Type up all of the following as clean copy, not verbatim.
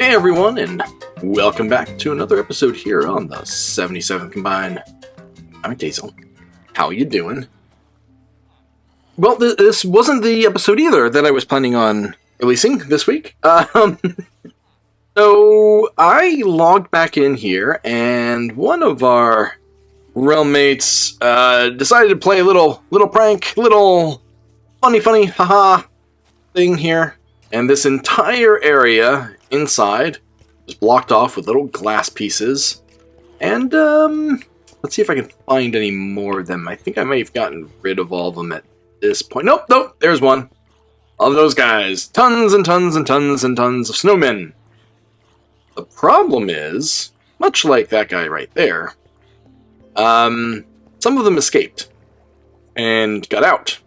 Hey everyone, and welcome back to another episode here on the 77th Combined. I'm Diesel. How you doing? Well, this wasn't the episode either that I was planning on releasing this week. So I logged back in here, and one of our realm mates decided to play a little prank, little funny haha thing here. And this entire area inside is blocked off with little glass pieces. And let's see if I can find any more of them. I think I may have gotten rid of all of them at this point. Nope, there's one of those guys. Tons and tons and tons and tons of snowmen. The problem is, much like that guy right there, some of them escaped and got out.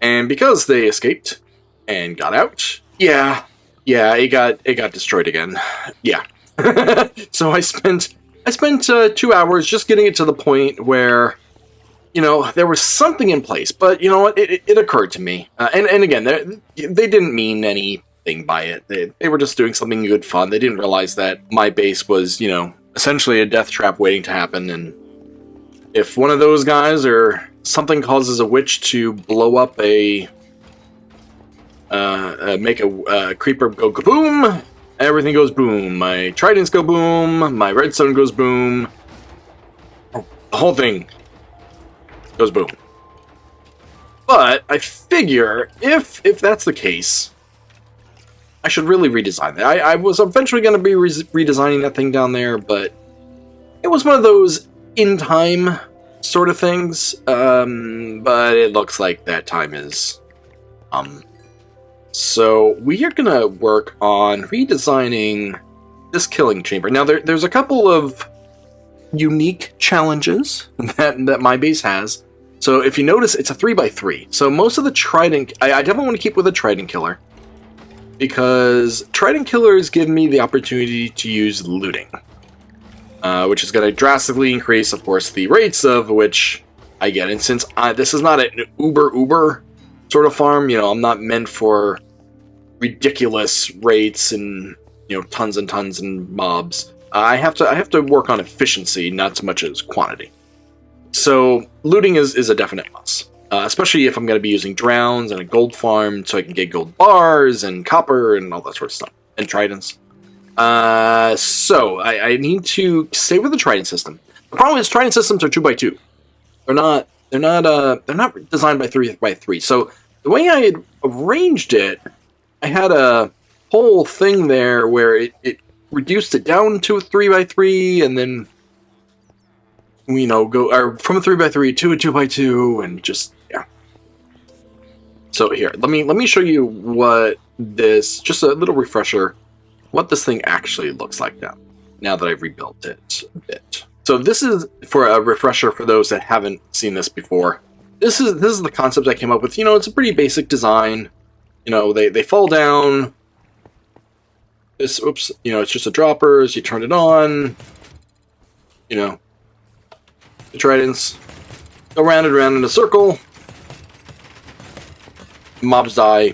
And because they escaped and got out, yeah, it got destroyed again. Yeah. So I spent 2 hours just getting it to the point where, there was something in place. But you know what? It occurred to me, and again, they didn't mean anything by it. They were just doing something good fun. They didn't realize that my base was, essentially a death trap waiting to happen. And if one of those guys or something causes a witch to blow up make a creeper go kaboom, everything goes boom. My tridents go boom, my redstone goes boom. The whole thing goes boom. But I figure if that's the case, I should really redesign that. I was eventually going to be redesigning that thing down there, but it was one of those in time sort of things. But it looks like that time is So we are going to work on redesigning this killing chamber. Now, there's a couple of unique challenges that my base has. So if you notice, it's a 3x3. So most of the Trident... I definitely want to keep with a Trident Killer, because Trident Killers give me the opportunity to use looting, which is going to drastically increase, of course, the rates of which I get. And since this is not an uber sort of farm, I'm not meant for ridiculous rates and tons and tons and mobs. I have to work on efficiency, not so much as quantity. So looting is a definite must, especially if I'm going to be using drowns and a gold farm, so I can get gold bars and copper and all that sort of stuff, and tridents. So I need to stay with the trident system. The problem is trident systems are 2x2. They're not designed by 3x3. So the way I had arranged it, I had a whole thing there where it reduced it down to a 3x3, and then go from a 3x3 to a 2x2, and just yeah. So here, let me show you what this, just a little refresher, what this thing actually looks like now that I've rebuilt it a bit. So this is for a refresher for those that haven't seen this before. This is the concept I came up with. It's a pretty basic design. They fall down. It's just a droppers. You turn it on. The tridents go round and round in a circle. Mobs die.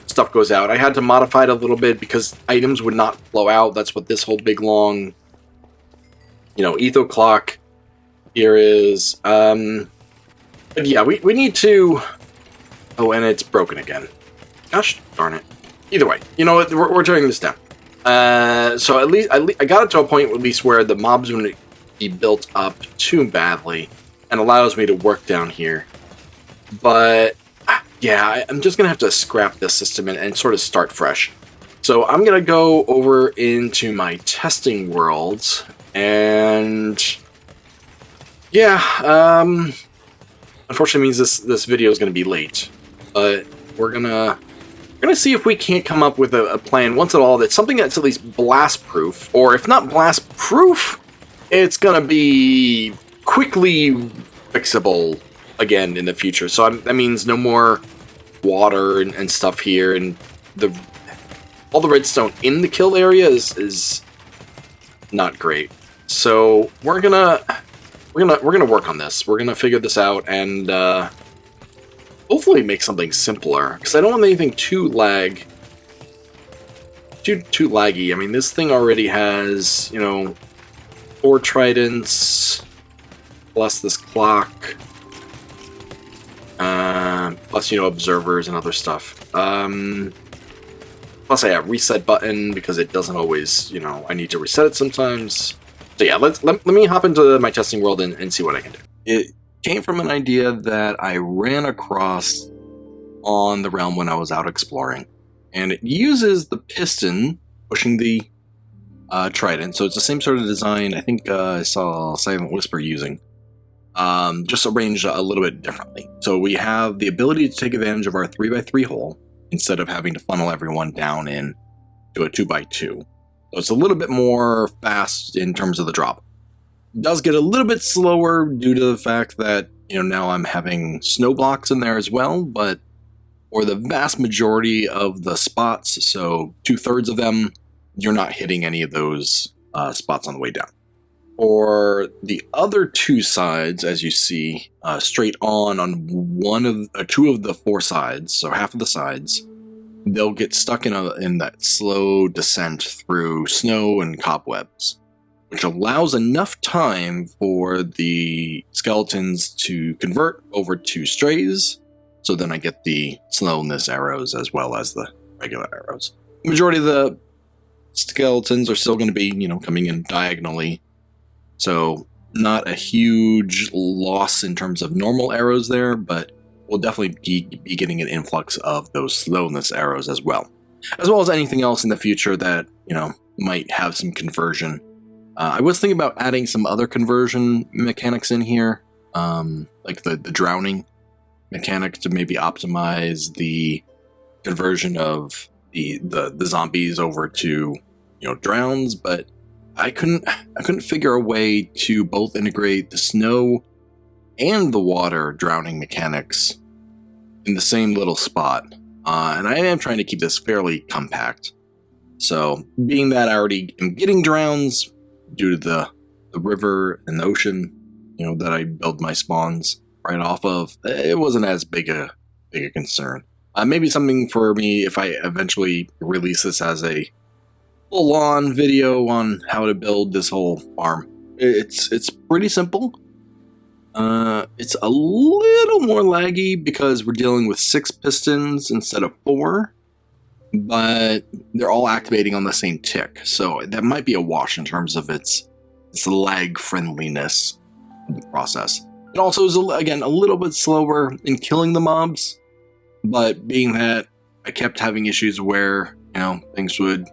Stuff goes out. I had to modify it a little bit because items would not flow out. That's what this whole big long, etho clock here is. But yeah, we need to... Oh, and it's broken again. Gosh darn it. Either way, we're turning this down. So at least I got it to a point at least where the mobs wouldn't be built up too badly and allows me to work down here. But yeah, I'm just going to have to scrap this system and sort of start fresh. So I'm going to go over into my testing worlds and yeah, unfortunately means this video is going to be late, but we're gonna see if we can't come up with a plan once and all that's something that's at least blast proof, or if not blast proof, it's gonna be quickly fixable again in the future. So that means no more water and stuff here, and all the redstone in the kill area is not great. So we're gonna work on this. We're gonna figure this out and hopefully make something simpler, because I don't want anything too lag too laggy. I mean, this thing already has, 4 tridents, plus this clock, plus, observers and other stuff. Plus I have reset button because it doesn't always, I need to reset it sometimes. So yeah, let me hop into my testing world and see what I can do. It came from an idea that I ran across on the realm when I was out exploring. And it uses the piston pushing the trident. So it's the same sort of design I think I saw Silent Whisper using. Just arranged a little bit differently. So we have the ability to take advantage of our 3x3 hole instead of having to funnel everyone down in to a 2x2. So it's a little bit more fast in terms of the drop. It does get a little bit slower due to the fact that, now I'm having snow blocks in there as well, but for the vast majority of the spots, so 2/3 of them, you're not hitting any of those spots on the way down. For the other 2 sides, as you see, straight on two of the 4 sides, so half of the sides, they'll get stuck in that slow descent through snow and cobwebs, which allows enough time for the skeletons to convert over to strays. So then I get the slowness arrows as well as the regular arrows. The majority of the skeletons are still going to be, coming in diagonally. So not a huge loss in terms of normal arrows there, but we'll definitely be getting an influx of those slowness arrows as well as anything else in the future that, might have some conversion. I was thinking about adding some other conversion mechanics in here, like the drowning mechanic to maybe optimize the conversion of the zombies over to drowns, but I couldn't figure a way to both integrate the snow and the water drowning mechanics in the same little spot, and I am trying to keep this fairly compact. So being that I already am getting drowns due to the river and the ocean, that I build my spawns right off of, it wasn't as big a concern. Maybe something for me if I eventually release this as a full-on video on how to build this whole farm. It's pretty simple. It's a little more laggy because we're dealing with 6 pistons instead of 4, but they're all activating on the same tick, so that might be a wash in terms of its lag friendliness in the process. It also is, again, a little bit slower in killing the mobs, but being that I kept having issues where, things would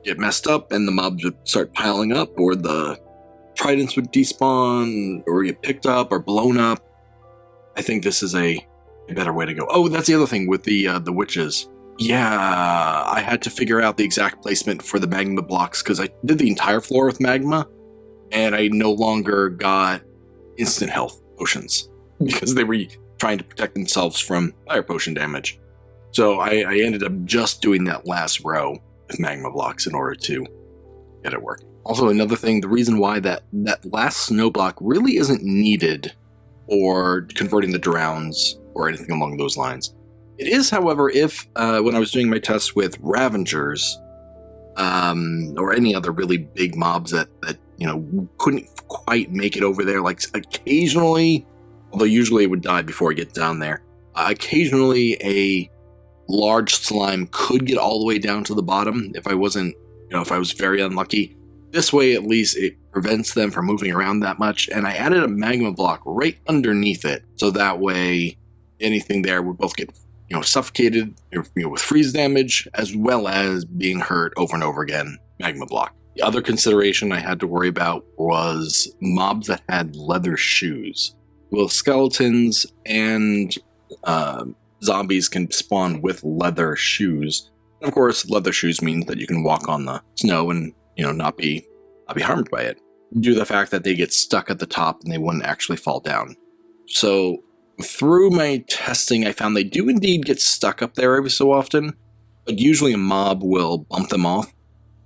get messed up and the mobs would start piling up, or the tridents would despawn, or get picked up or blown up, I think this is a better way to go. Oh, that's the other thing with the witches. Yeah, I had to figure out the exact placement for the magma blocks because I did the entire floor with magma, and I no longer got instant health potions because they were trying to protect themselves from fire potion damage. So I ended up just doing that last row with magma blocks in order to get it working. Also, another thing, the reason why that last snow block really isn't needed for converting the drowns or anything along those lines. It is, however, if when I was doing my tests with Ravengers or any other really big mobs that couldn't quite make it over there, like occasionally, although usually it would die before it gets down there, occasionally a large slime could get all the way down to the bottom if I wasn't, if I was very unlucky. This way, at least, it prevents them from moving around that much, and I added a magma block right underneath it, so that way anything there would both get suffocated with freeze damage, as well as being hurt over and over again, magma block. The other consideration I had to worry about was mobs that had leather shoes. Well, skeletons and zombies can spawn with leather shoes. And of course, leather shoes means that you can walk on the snow and not be harmed by it, due to the fact that they get stuck at the top and they wouldn't actually fall down. So through my testing, I found they do indeed get stuck up there every so often, but usually a mob will bump them off,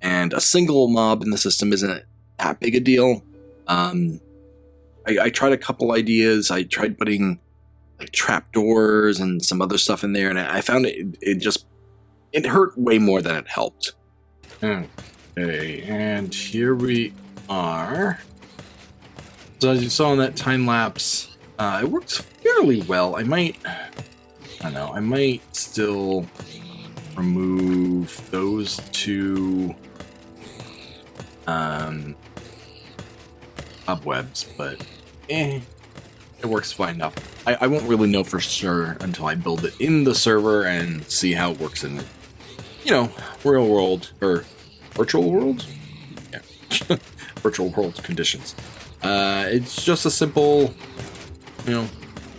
and a single mob in the system isn't that big a deal. I tried a couple ideas. I tried putting like trapdoors and some other stuff in there, and I found it hurt way more than it helped. Okay, and here we are. So as you saw in that time lapse, it works fairly well. I don't know, I might still remove those two cobwebs, but it works fine enough. I won't really know for sure until I build it in the server and see how it works in, real world or virtual world. Yeah, virtual world conditions. It's just a simple,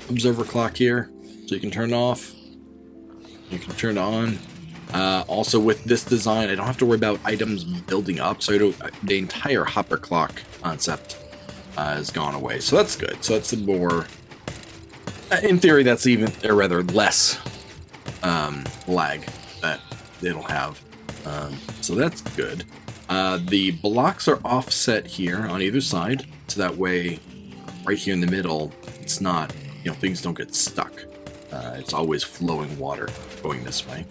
observer clock here, so you can turn it off, you can turn it on. Also, with this design, I don't have to worry about items building up, so the entire hopper clock concept has gone away. So that's good. So that's more, in theory, that's even, or rather, less lag that it'll have. So that's good. The blocks are offset here on either side, so that way, right here in the middle, it's not, things don't get stuck. It's always flowing water going this way.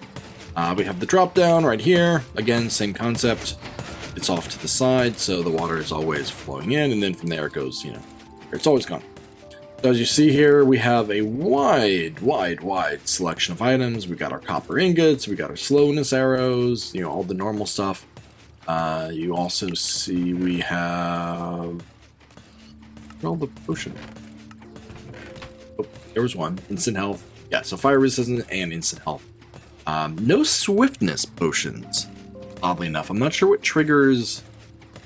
We have the drop down right here. Again, same concept. It's off to the side, so the water is always flowing in, and then from there it goes, it's always gone. So as you see here, we have a wide selection of items. We got our copper ingots, we got our slowness arrows, all the normal stuff. You also see we have all the potion. Oh, there was one. Instant health. Yeah, so fire resistance and instant health. No swiftness potions, oddly enough. I'm not sure what triggers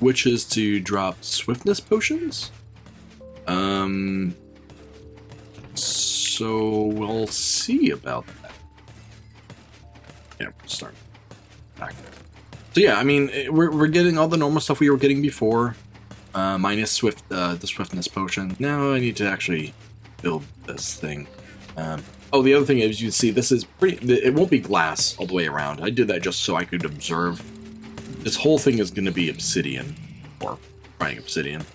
witches to drop swiftness potions. So we'll see about that. Yeah, we'll start back. So yeah, I mean, we're getting all the normal stuff we were getting before, minus the swiftness potion. Now I need to actually build this thing. Oh, the other thing is, you can see this is it won't be glass all the way around. I did that just so I could observe. This whole thing is going to be obsidian, or trying obsidian.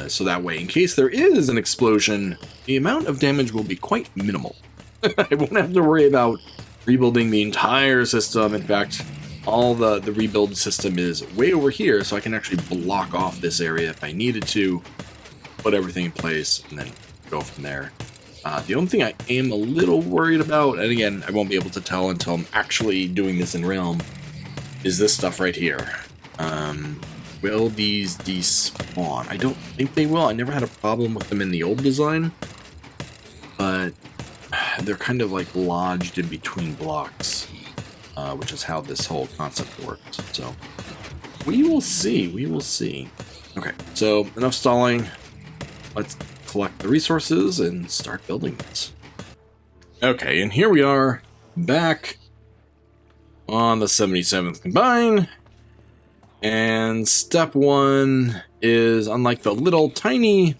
So that way, in case there is an explosion, the amount of damage will be quite minimal. I won't have to worry about rebuilding the entire system. In fact, all the rebuild system is way over here, so I can actually block off this area if I needed to, put everything in place, and then go from there. The only thing I am a little worried about, and again, I won't be able to tell until I'm actually doing this in Realm, is this stuff right here. Will these despawn? I don't think they will. I never had a problem with them in the old design, but they're kind of like lodged in between blocks, which is how this whole concept works. So we will see. We will see. Okay, so enough stalling. Let's collect the resources and start building this. Okay, and here we are back on the 77th Combine. And step one is, unlike the little tiny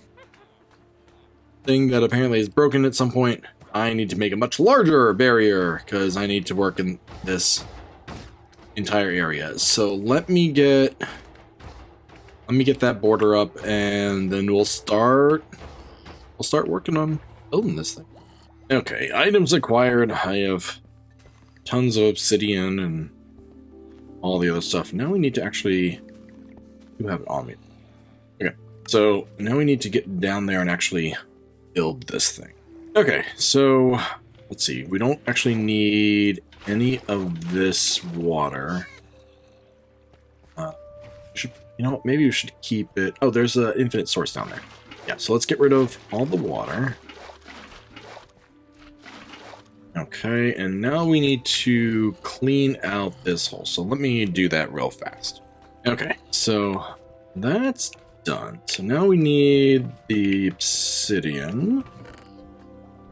thing that apparently is broken at some point, I need to make a much larger barrier because I need to work in this entire area. So let me get that border up, and then we'll start working on building this thing. Okay, items acquired. I have tons of obsidian and all the other stuff. Now we need to actually have it on me. Okay, so now we need to get down there and actually build this thing. Okay, so let's see. We don't actually need any of this water. Maybe we should keep it. Oh, there's an infinite source down there. Yeah, so let's get rid of all the water. Okay, and now we need to clean out this hole. So let me do that real fast. Okay, so that's done. So now we need the obsidian.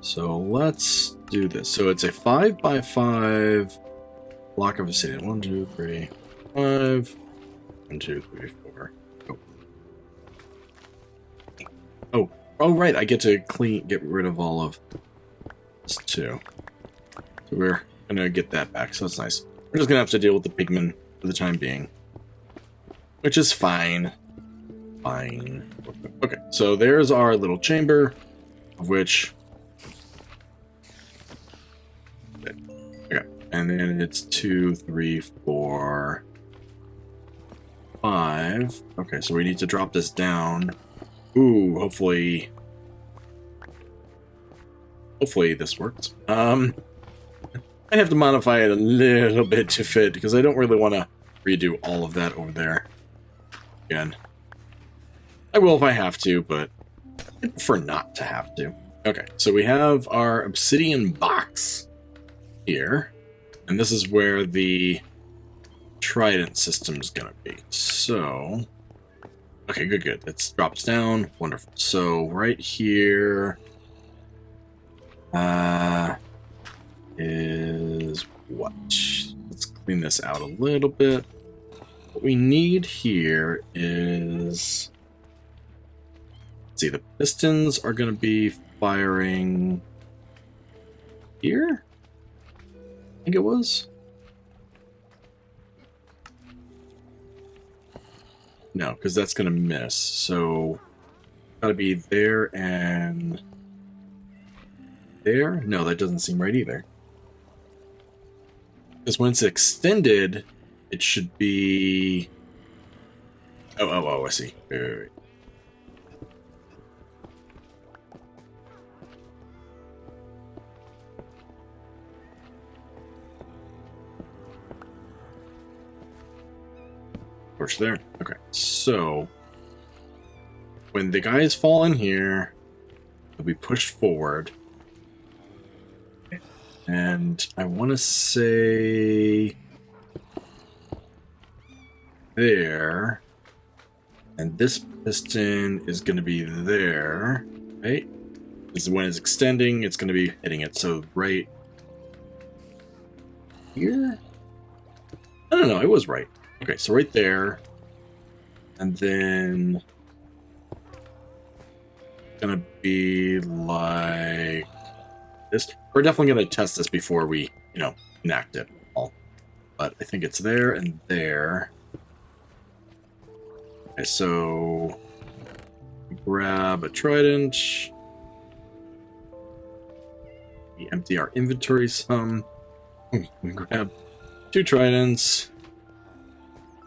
So let's do this. So it's a 5x5 block of obsidian. 1, 2, 3, 5. 1, 2, 3, 4. Oh, right. I get to get rid of all of this too. So we're gonna get that back. So that's nice. We're just gonna have to deal with the pigmen for the time being, which is fine. Fine. Okay. So there's our little chamber, of which. Okay. And then it's 2, 3, 4. 5. Okay, so we need to drop this down. Ooh, hopefully this works. I have to modify it a little bit to fit because I don't really want to redo all of that over there again. I will if I have to, but I prefer not to have to. Okay, so we have our obsidian box here, and this is where the Trident system is going to be. So, okay, good. It drops down. Wonderful. So right here is what? Let's clean this out a little bit. What we need here is... Let's see, the pistons are going to be firing here? I think it was. No, because that's going to miss. So, got to be there and there? No, that doesn't seem right either. Because when it's extended, it should be... Oh, I see. Wait. Push there. Okay, so when the guys fall in here, they'll be pushed forward. And I want to say there. And this piston is going to be there, right? Because when it's extending, it's going to be hitting it. So right here? No, it was right. Okay, so right there, and then gonna be like this. We're definitely gonna test this before we, enact it all. But I think it's there and there. Okay, so grab a trident. We empty our inventory some. We grab 2 tridents.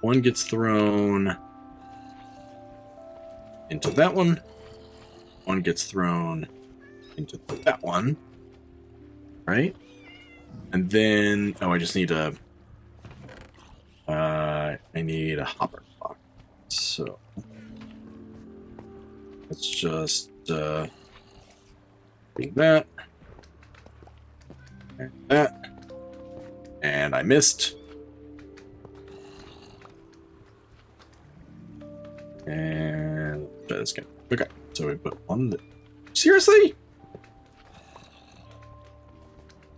One gets thrown into that one. One gets thrown into that one. Right? And then... Oh, I just need a... I need a hopper block. So... Let's just... do that. And that. And I missed. And try this again. Okay, so we put one. Seriously?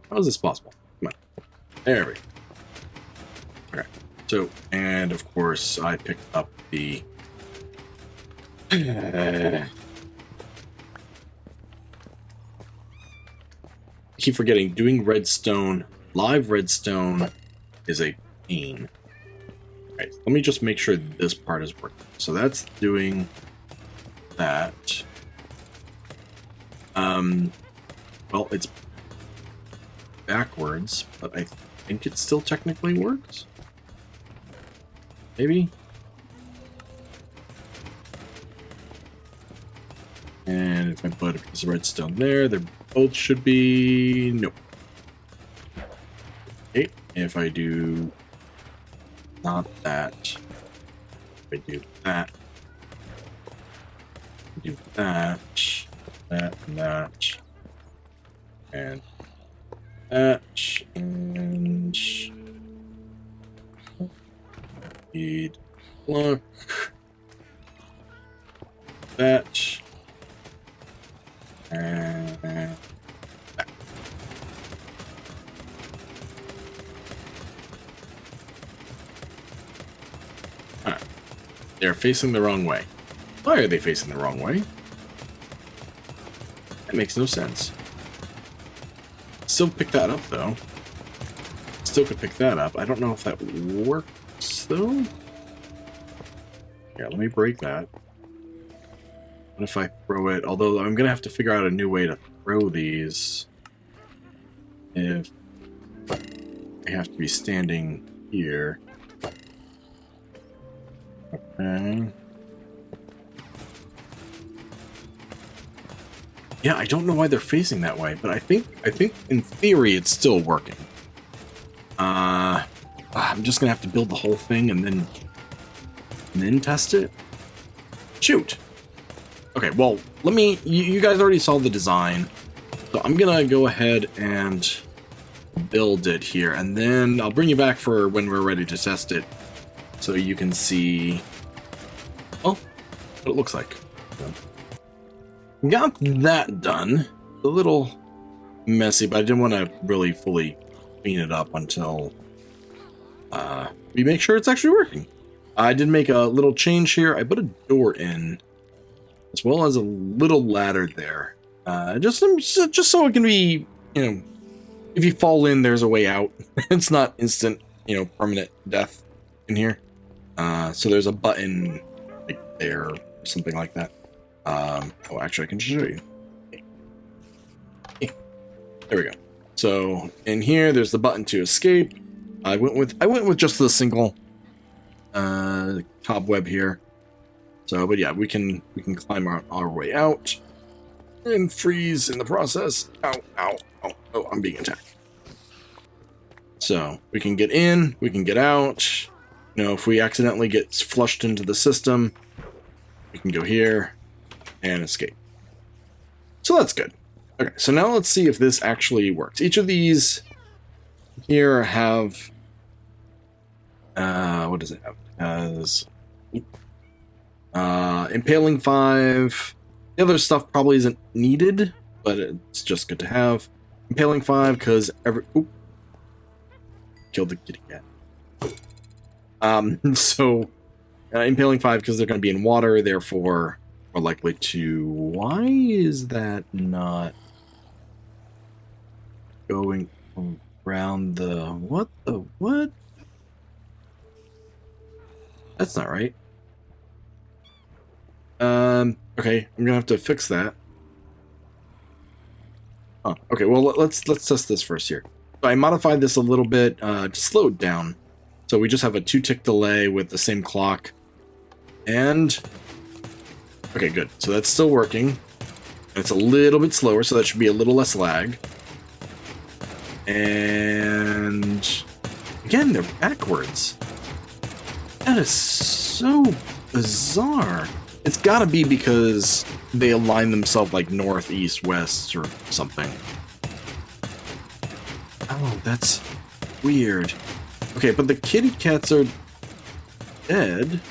How is this possible? Come on. There we go. Okay, so, and of course, I picked up the. I keep forgetting, doing redstone, live redstone is a pain. Okay, let me just make sure this part is working. So that's doing that. Well, it's backwards, but I think it still technically works. Maybe? And if I put a piece of redstone there, they both should be... Nope. Okay, if I do... Not that. If I do that. Do that. That and that. And that. And... Need block. That. And that. Alright. They're facing the wrong way. Why are they facing the wrong way? That makes no sense. Still pick that up, though. Still could pick that up. I don't know if that works, though. Yeah, let me break that. What if I throw it? Although I'm going to have to figure out a new way to throw these. If I have to be standing here. Okay. Okay. Yeah, I don't know why they're facing that way, but I think in theory it's still working. I'm just gonna have to build the whole thing and then test it. Shoot. Okay, well, let me. You guys already saw the design, so I'm gonna go ahead and build it here, and then I'll bring you back for when we're ready to test it, so you can see. Oh, what it looks like. Got that done. A little messy, but I didn't want to really fully clean it up until we make sure it's actually working. I did make a little change here. I put a door in, as well as a little ladder there. Just so it can be, if you fall in, there's a way out. It's not instant, permanent death in here. So there's a button like there, or something like that. Oh, actually, I can show you. There we go. So in here, there's the button to escape. I went with just the single cobweb here. So, but yeah, we can climb our way out and freeze in the process. Ow, ow, oh, I'm being attacked. So we can get in, we can get out. If we accidentally get flushed into the system, we can go here and escape. So that's good. Okay, so now let's see if this actually works. Each of these here have what does it have? It has impaling 5. The other stuff probably isn't needed, but it's just good to have. Impaling 5 because killed the kitty cat. So impaling 5 because they're going to be in water, therefore more likely to. Why is that not going around the what? That's not right. Okay, I'm gonna have to fix that. Oh, okay, well let's test this first here. So I modified this a little bit to slow it down. So we just have a 2-tick delay with the same clock. And okay, good. So that's still working. It's a little bit slower, so that should be a little less lag. And again, they're backwards. That is so bizarre. It's gotta be because they align themselves like north, east, west, or something. Oh, that's weird. Okay, but the kitty cats are dead.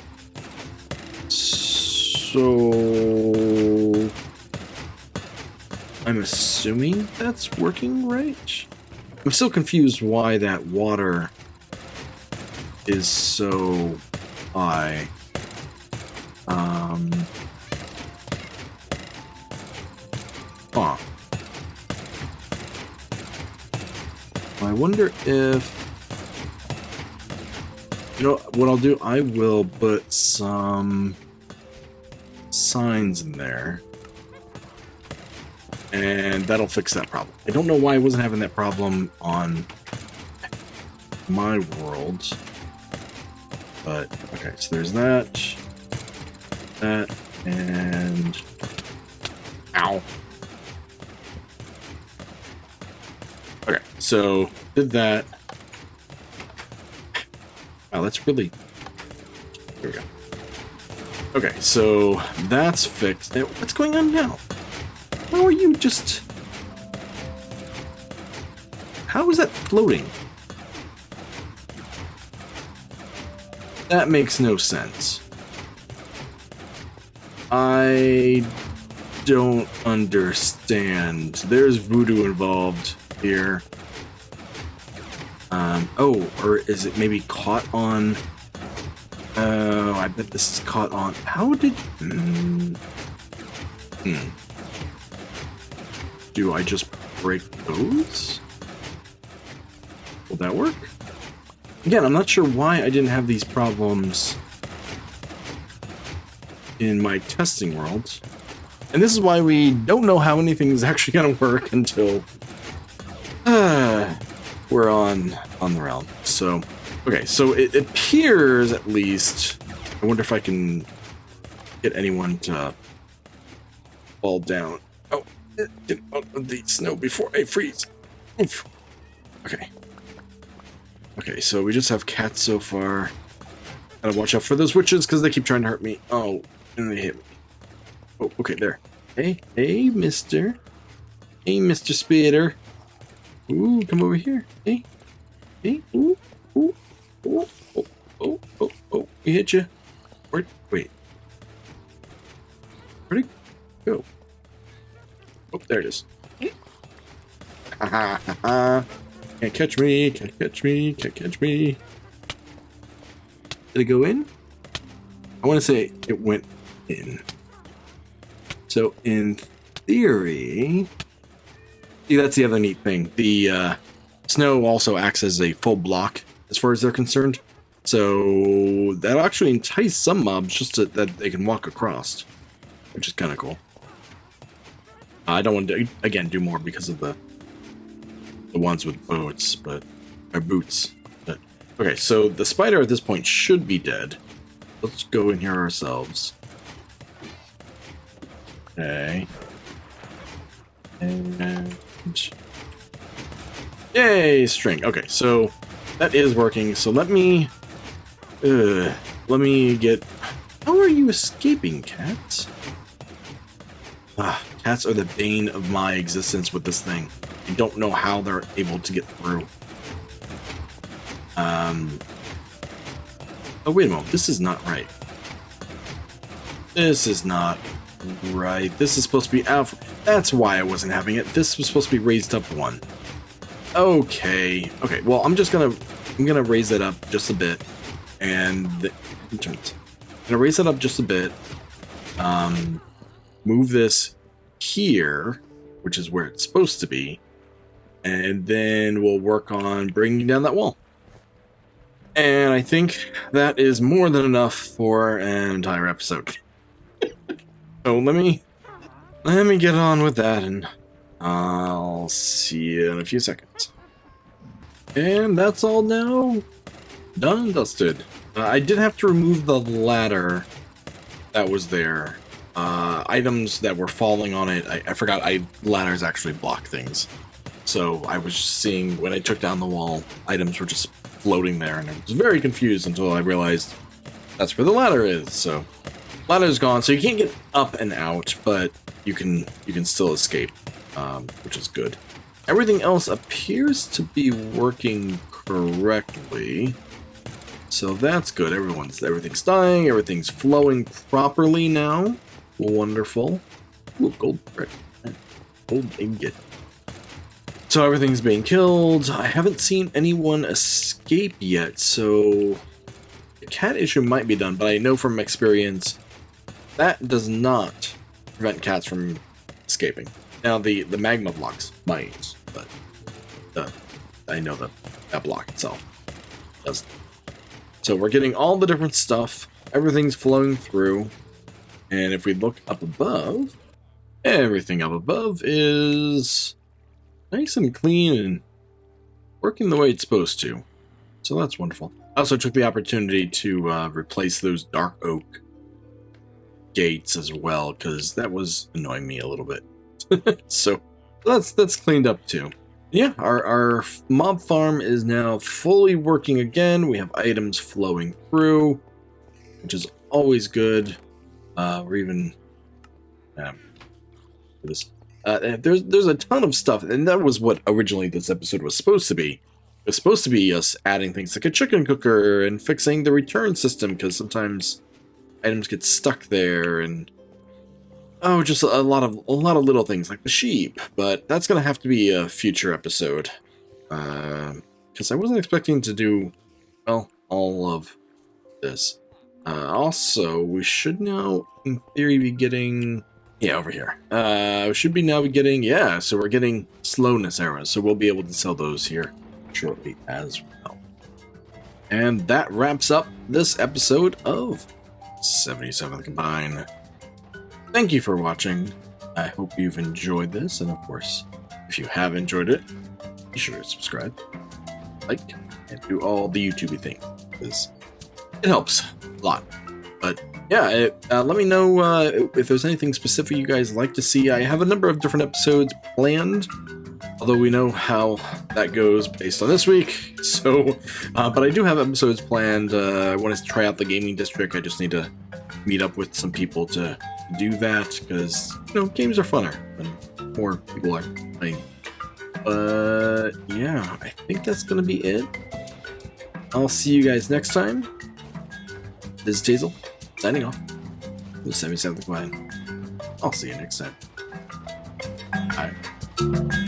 So I'm assuming that's working right? I'm still confused why that water is so high. Huh. I wonder if... what I'll do? I will put some signs in there. And that'll fix that problem. I don't know why I wasn't having that problem on my world. But, okay, so there's that, and... Ow. Okay, so, did that. Wow, that's really... There we go. Okay, so, that's fixed. Now, what's going on now? How are you just... How is that floating? That makes no sense. I don't understand. There's voodoo involved here. Oh, or is it maybe caught on... Oh, I bet this is caught on... How did... Do I just break those? Will that work? Again, I'm not sure why I didn't have these problems in my testing world. And this is why we don't know how anything is actually going to work until we're on the realm. So, okay, so it appears at least I wonder if I can get anyone to fall down. Oh, get out of the snow before I freeze. Oof. Okay. Okay, so we just have cats so far. Gotta watch out for those witches because they keep trying to hurt me. Oh, and they hit me. Oh, okay, there. Hey, mister. Hey, Mr. Spider. Ooh, come over here. Hey, ooh, oh, we hit you. Wait. Where'd it go? Oh, there it is. Can't catch me, can't catch me, can't catch me. Did it go in? I want to say it went in. So in theory, see, that's the other neat thing. The snow also acts as a full block as far as they're concerned. So that actually entice some mobs just that they can walk across, which is kind of cool. I don't want to, again, do more because of the ones with boots, but okay, so the spider at this point should be dead. Let's go in here ourselves. Okay. And yay, string. Okay, so that is working. So let me get. How are you escaping, cats? Cats are the bane of my existence with this thing. I don't know how they're able to get through. Oh, wait a moment. This is not right. This is not right. This is supposed to be alpha. That's why I wasn't having it. This was supposed to be raised up one. Okay. Okay, well, I'm gonna raise it up just a bit. And I'm gonna raise it up just a bit. Move this here, which is where it's supposed to be. And then we'll work on bringing down that wall. And I think that is more than enough for an entire episode. So let me get on with that, and I'll see you in a few seconds. And that's all now done and dusted. I did have to remove the ladder that was there. Items that were falling on it, I forgot ladders actually block things. So I was seeing, when I took down the wall, items were just floating there, and I was very confused until I realized that's where the ladder is. So ladder's gone, so you can't get up and out, but you can still escape, which is good. Everything else appears to be working correctly, so that's good. Everything's dying, everything's flowing properly now. Wonderful. Ooh, gold brick. Gold ingot. So everything's being killed. I haven't seen anyone escape yet, so the cat issue might be done, but I know from experience that does not prevent cats from escaping. Now the magma blocks might, but I know that block itself doesn't. So we're getting all the different stuff. Everything's flowing through. And if we look up above, everything up above is nice and clean and working the way it's supposed to. So that's wonderful. I also took the opportunity to replace those dark oak gates as well, because that was annoying me a little bit. So that's cleaned up too. Yeah, our mob farm is now fully working again. We have items flowing through, which is always good. We're even this. There's a ton of stuff, and that was what originally this episode was supposed to be. It was supposed to be us adding things like a chicken cooker and fixing the return system, because sometimes items get stuck there, and just a lot of little things like the sheep. But that's gonna have to be a future episode, because I wasn't expecting to do all of this. Also, we should now, in theory, be getting. Yeah, over here. We should be now be getting, so we're getting slowness arrows, so we'll be able to sell those here shortly as well. And that wraps up this episode of 77th Combine. Thank you for watching. I hope you've enjoyed this, and of course, if you have enjoyed it, be sure to subscribe, like, and do all the YouTubey things, because it helps a lot. But yeah, let me know if there's anything specific you guys like to see. I have a number of different episodes planned, although we know how that goes based on this week. So, but I do have episodes planned. I want to try out the gaming district. I just need to meet up with some people to do that, because, you know, games are funner when more people are playing. Yeah, I think that's going to be it. I'll see you guys next time. This is Tazel, signing off. The 77th Quiet. I'll see you next time. Bye.